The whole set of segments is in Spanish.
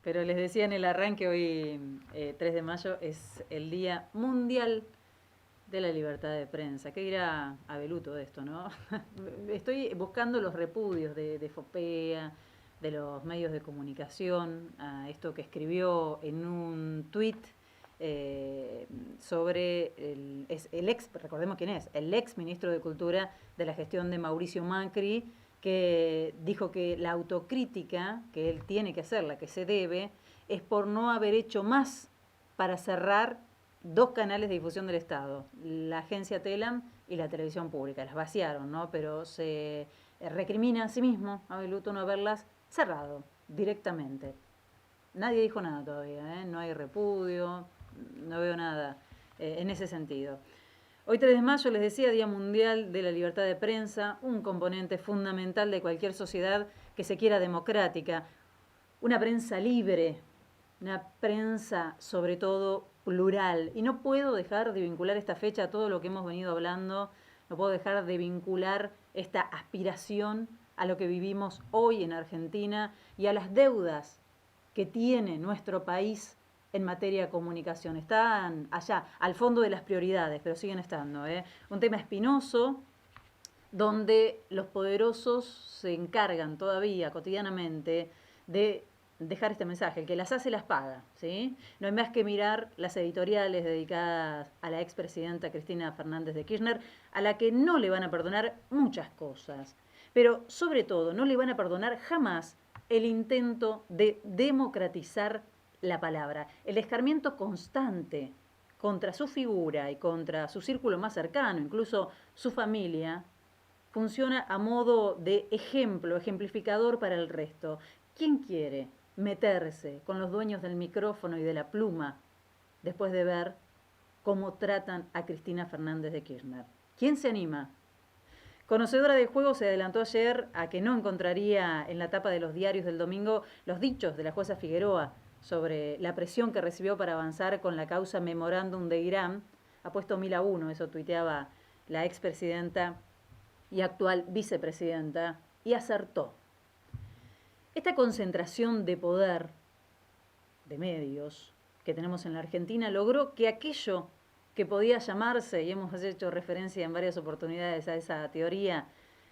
Pero les decía en el arranque, hoy 3 de mayo es el Día Mundial de la Libertad de Prensa. ¿Qué dirá Abelú todo esto, no? Estoy buscando los repudios de FOPEA, de los medios de comunicación, a esto que escribió en un tuit eh, sobre el ex, recordemos quién es, el ex ministro de Cultura de la gestión de Mauricio Macri, que dijo que la autocrítica que él tiene que hacer, la que se debe, es por no haber hecho más para cerrar dos canales de difusión del Estado, la agencia TELAM y la televisión pública. Las vaciaron, ¿no? Pero se recrimina a sí mismo a Beluto no haberlas cerrado directamente. Nadie dijo nada todavía, ¿eh? No hay repudio, no veo nada en ese sentido. Hoy 3 de mayo, les decía, Día Mundial de la Libertad de Prensa, un componente fundamental de cualquier sociedad que se quiera democrática. Una prensa libre, una prensa sobre todo plural. Y no puedo dejar de vincular esta fecha a todo lo que hemos venido hablando, no puedo dejar de vincular esta aspiración a lo que vivimos hoy en Argentina y a las deudas que tiene nuestro país en materia de comunicación. Están allá, al fondo de las prioridades, pero siguen estando. Un tema espinoso donde los poderosos se encargan todavía cotidianamente de dejar este mensaje, el que las hace las paga, ¿sí? No hay más que mirar las editoriales dedicadas a la expresidenta Cristina Fernández de Kirchner, a la que no le van a perdonar muchas cosas, pero sobre todo no le van a perdonar jamás el intento de democratizar la palabra, el escarmiento constante contra su figura y contra su círculo más cercano, incluso su familia, funciona a modo de ejemplo, ejemplificador para el resto. ¿Quién quiere meterse con los dueños del micrófono y de la pluma después de ver cómo tratan a Cristina Fernández de Kirchner? ¿Quién se anima? Conocedora del juego, se adelantó ayer a que no encontraría en la tapa de los diarios del domingo los dichos de la jueza Figueroa sobre la presión que recibió para avanzar con la causa Memorándum de Irán. Ha puesto 1000 a 1, eso tuiteaba la expresidenta y actual vicepresidenta, y acertó. Esta concentración de poder de medios que tenemos en la Argentina logró que aquello que podía llamarse, y hemos hecho referencia en varias oportunidades a esa teoría,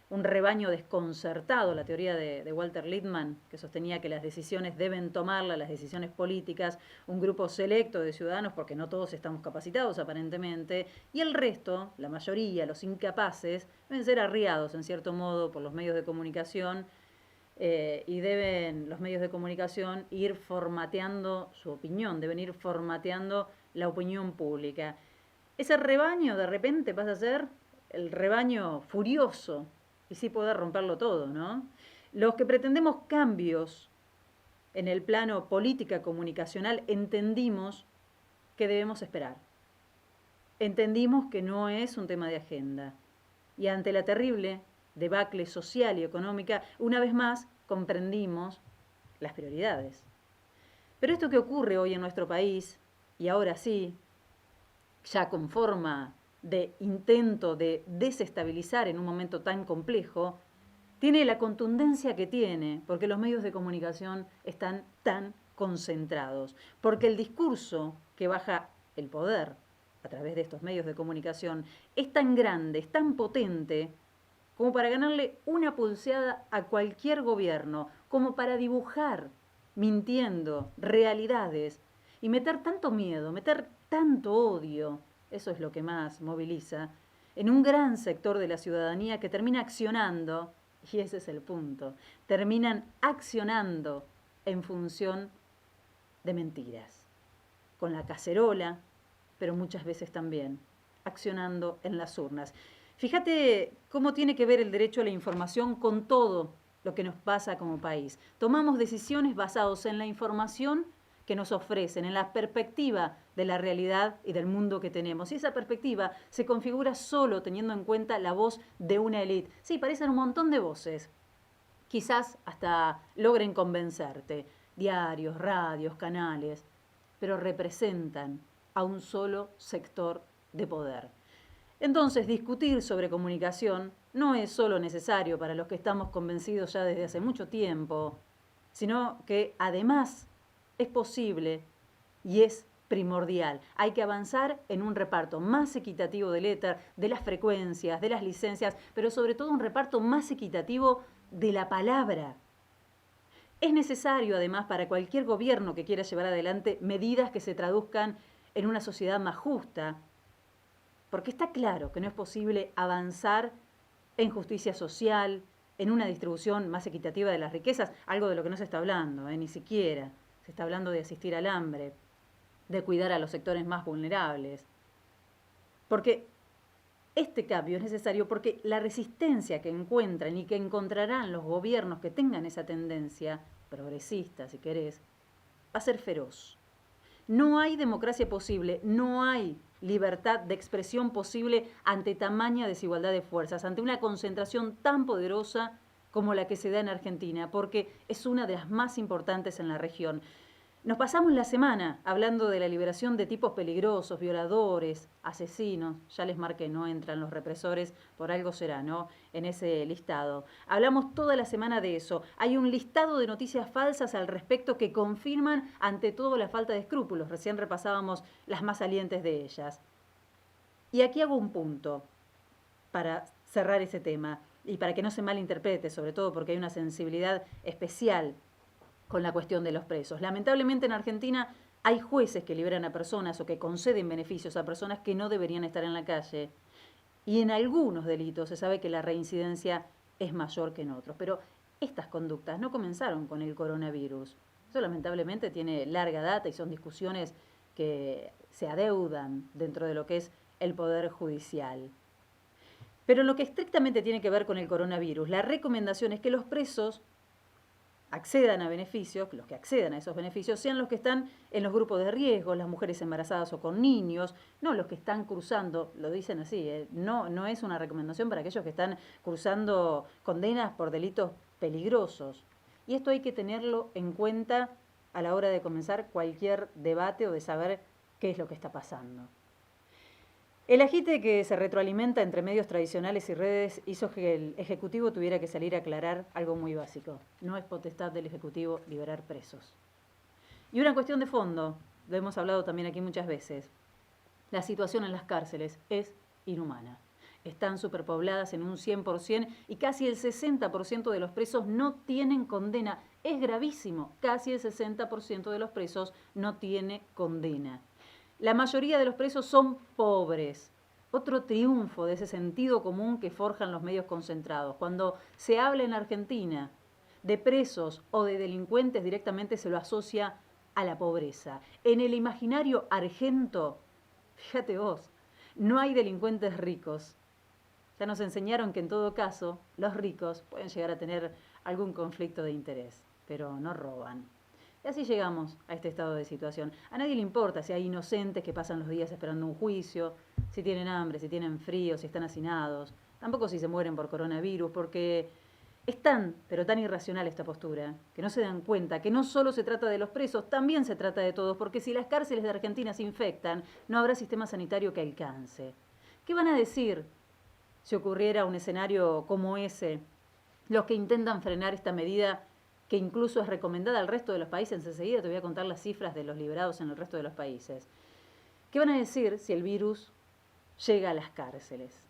un rebaño desconcertado, la teoría de Walter Lippmann, que sostenía que las decisiones deben tomarlas, las decisiones políticas, un grupo selecto de ciudadanos, porque no todos estamos capacitados aparentemente, y el resto, la mayoría, los incapaces, deben ser arriados en cierto modo por los medios de comunicación, y deben los medios de comunicación ir formateando su opinión, deben ir formateando la opinión pública. Ese rebaño de repente pasa a ser el rebaño furioso y sí poder romperlo todo, ¿no? Los que pretendemos cambios en el plano política comunicacional entendimos que debemos esperar. Entendimos que no es un tema de agenda. Y ante la terrible debacle social y económica, una vez más comprendimos las prioridades. Pero esto que ocurre hoy en nuestro país, y ahora sí, ya con forma de intento de desestabilizar en un momento tan complejo, tiene la contundencia que tiene, porque los medios de comunicación están tan concentrados, porque el discurso que baja el poder a través de estos medios de comunicación es tan grande, es tan potente, como para ganarle una pulseada a cualquier gobierno, como para dibujar, mintiendo, realidades y meter tanto miedo, meter tanto odio, eso es lo que más moviliza, en un gran sector de la ciudadanía que termina accionando, y ese es el punto, terminan accionando en función de mentiras, con la cacerola, pero muchas veces también accionando en las urnas. Fíjate cómo tiene que ver el derecho a la información con todo lo que nos pasa como país. Tomamos decisiones basadas en la información que nos ofrecen, en la perspectiva de la realidad y del mundo que tenemos. Y esa perspectiva se configura solo teniendo en cuenta la voz de una élite. Sí, parecen un montón de voces. Quizás hasta logren convencerte. Diarios, radios, canales, pero representan a un solo sector de poder. Entonces, discutir sobre comunicación no es solo necesario para los que estamos convencidos ya desde hace mucho tiempo, sino que además Es posible y es primordial. Hay que avanzar en un reparto más equitativo del éter, de las frecuencias, de las licencias, pero sobre todo un reparto más equitativo de la palabra. Es necesario, además, para cualquier gobierno que quiera llevar adelante medidas que se traduzcan en una sociedad más justa, porque está claro que no es posible avanzar en justicia social, en una distribución más equitativa de las riquezas, algo de lo que no se está hablando, ni siquiera. Se está hablando de asistir al hambre, de cuidar a los sectores más vulnerables. Porque este cambio es necesario porque la resistencia que encuentran y que encontrarán los gobiernos que tengan esa tendencia, progresista si querés, va a ser feroz. No hay democracia posible, no hay libertad de expresión posible ante tamaña desigualdad de fuerzas, ante una concentración tan poderosa como la que se da en Argentina, porque es una de las más importantes en la región. Nos pasamos la semana hablando de la liberación de tipos peligrosos, violadores, asesinos. Ya les marqué, no entran los represores, por algo será, ¿no? En ese listado. Hablamos toda la semana de eso. Hay un listado de noticias falsas al respecto que confirman ante todo la falta de escrúpulos. Recién repasábamos las más salientes de ellas. Y aquí hago un punto para cerrar ese tema y para que no se malinterprete, sobre todo porque hay una sensibilidad especial con la cuestión de los presos. Lamentablemente en Argentina hay jueces que liberan a personas o que conceden beneficios a personas que no deberían estar en la calle. Y en algunos delitos se sabe que la reincidencia es mayor que en otros. Pero estas conductas no comenzaron con el coronavirus. Eso lamentablemente tiene larga data y son discusiones que se adeudan dentro de lo que es el Poder Judicial. Pero en lo que estrictamente tiene que ver con el coronavirus, la recomendación es que los presos accedan a beneficios, los que accedan a esos beneficios, sean los que están en los grupos de riesgo, las mujeres embarazadas o con niños, no los que están cruzando, lo dicen así, no es una recomendación para aquellos que están cruzando condenas por delitos peligrosos. Y esto hay que tenerlo en cuenta a la hora de comenzar cualquier debate o de saber qué es lo que está pasando. El agite que se retroalimenta entre medios tradicionales y redes hizo que el Ejecutivo tuviera que salir a aclarar algo muy básico. No es potestad del Ejecutivo liberar presos. Y una cuestión de fondo, lo hemos hablado también aquí muchas veces, la situación en las cárceles es inhumana. Están superpobladas en un 100% y casi el 60% de los presos no tienen condena. Es gravísimo, casi el 60% de los presos no tiene condena. La mayoría de los presos son pobres. Otro triunfo de ese sentido común que forjan los medios concentrados. Cuando se habla en Argentina de presos o de delincuentes, directamente se lo asocia a la pobreza. En el imaginario argento, fíjate vos, no hay delincuentes ricos. Ya nos enseñaron que en todo caso los ricos pueden llegar a tener algún conflicto de interés, pero no roban. Y así llegamos a este estado de situación. A nadie le importa si hay inocentes que pasan los días esperando un juicio, si tienen hambre, si tienen frío, si están hacinados. Tampoco si se mueren por coronavirus, porque es tan, pero tan irracional esta postura, que no se dan cuenta que no solo se trata de los presos, también se trata de todos, porque si las cárceles de Argentina se infectan, no habrá sistema sanitario que alcance. ¿Qué van a decir si ocurriera un escenario como ese? Los que intentan frenar esta medida que incluso es recomendada al resto de los países. Enseguida te voy a contar las cifras de los liberados en el resto de los países. ¿Qué van a decir si el virus llega a las cárceles?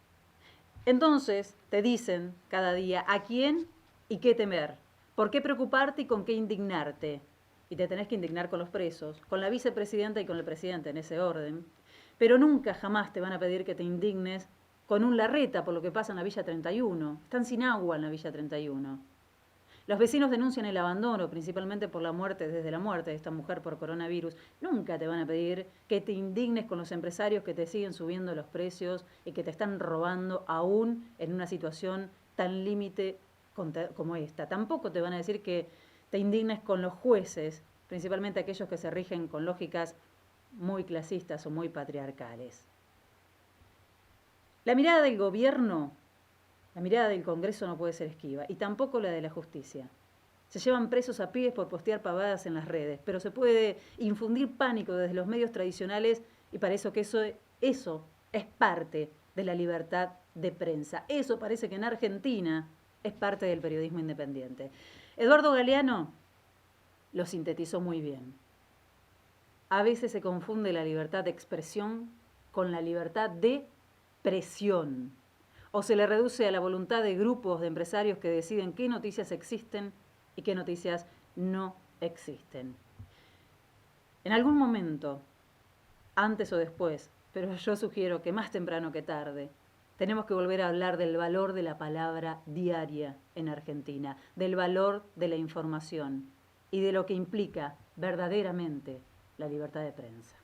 Entonces te dicen cada día a quién y qué temer, por qué preocuparte y con qué indignarte. Y te tenés que indignar con los presos, con la vicepresidenta y con el presidente en ese orden. Pero nunca jamás te van a pedir que te indignes con un Larreta por lo que pasa en la Villa 31. Están sin agua en la Villa 31. Los vecinos denuncian el abandono, principalmente por la muerte, desde la muerte de esta mujer por coronavirus. Nunca te van a pedir que te indignes con los empresarios que te siguen subiendo los precios y que te están robando aún en una situación tan límite como esta. Tampoco te van a decir que te indignes con los jueces, principalmente aquellos que se rigen con lógicas muy clasistas o muy patriarcales. La mirada del gobierno, la mirada del Congreso no puede ser esquiva, y tampoco la de la justicia. Se llevan presos a pibes por postear pavadas en las redes, pero se puede infundir pánico desde los medios tradicionales y parece que eso es parte de la libertad de prensa. Eso parece que en Argentina es parte del periodismo independiente. Eduardo Galeano lo sintetizó muy bien. A veces se confunde la libertad de expresión con la libertad de presión, o se le reduce a la voluntad de grupos de empresarios que deciden qué noticias existen y qué noticias no existen. En algún momento, antes o después, pero yo sugiero que más temprano que tarde, tenemos que volver a hablar del valor de la palabra diaria en Argentina, del valor de la información y de lo que implica verdaderamente la libertad de prensa.